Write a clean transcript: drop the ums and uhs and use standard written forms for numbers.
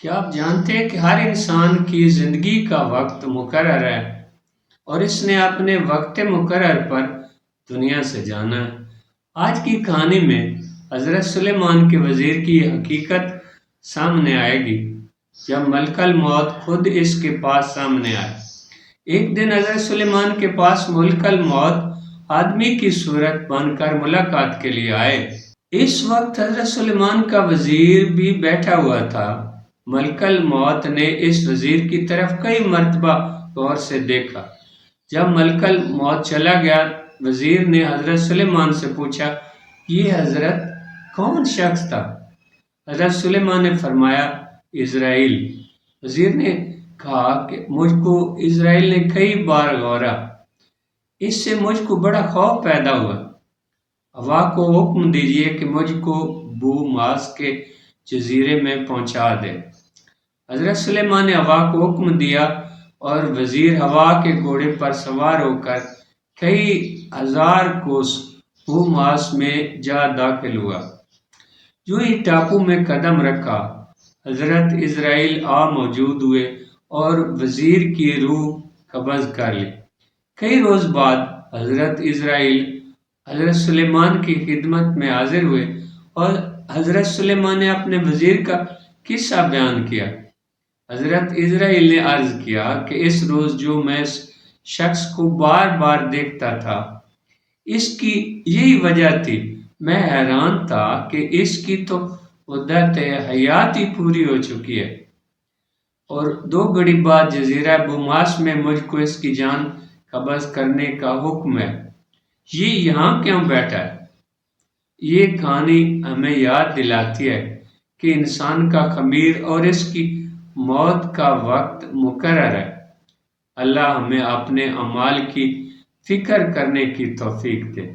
کیا آپ جانتے ہیں کہ ہر انسان کی زندگی کا وقت مقرر ہے اور اس نے اپنے وقت مقرر پر دنیا سے جانا ہے۔ آج کی کہانی میں حضرت سلیمان کے وزیر کی حقیقت سامنے آئے گی جب ملک الموت خود اس کے پاس سامنے آئے۔ ایک دن حضرت سلیمان کے پاس ملک الموت آدمی کی صورت بن کر ملاقات کے لیے آئے۔ اس وقت حضرت سلیمان کا وزیر بھی بیٹھا ہوا تھا۔ ملک الموت نے اس وزیر کی طرف کئی مرتبہ غور سے دیکھا۔ جب ملک الموت چلا گیا، وزیر نے حضرت سلیمان سے پوچھا، یہ حضرت کون شخص تھا؟ حضرت سلیمان نے فرمایا، اسرائیل۔ وزیر نے کہا کہ مجھ کو اسرائیل نے کئی بار غورا، اس سے مجھ کو بڑا خوف پیدا ہوا۔ ہوا کو حکم دیجیے کہ مجھ کو بو ماس کے جزیرے میں پہنچا دے۔ حضرت سلیمان نے ہوا کو حکم دیا اور وزیر ہوا کے گھوڑے پر سوار ہو کر کئی ہزار کوس بو ماس میں جا داخل ہوا۔ جو ہی ٹاپو میں قدم رکھا، حضرت اسرائیل موجود ہوئے اور وزیر کی روح قبض کر لی۔ کئی روز بعد حضرت اسرائیل حضرت سلیمان کی خدمت میں حاضر ہوئے اور حضرت سلیمان نے اپنے وزیر کا قصہ بیان کیا۔ حضرت اسرائیل نے عرض کیا کہ اس روز جو میں اس شخص کو بار بار دیکھتا تھا، اس کی یہی وجہ تھی۔ میں حیران تھا کہ اس کی تو مدت حیات ہی پوری ہو چکی ہے، اور 2 گھڑی بعد جزیرہ بوماس میں مجھ کو اس کی جان قبض کرنے کا حکم ہے۔ یہ یہاں کیوں بیٹھا ہے؟ یہ کہانی ہمیں یاد دلاتی ہے کہ انسان کا خمیر اور اس کی موت کا وقت مقرر ہے۔ اللہ ہمیں اپنے اعمال کی فکر کرنے کی توفیق دے۔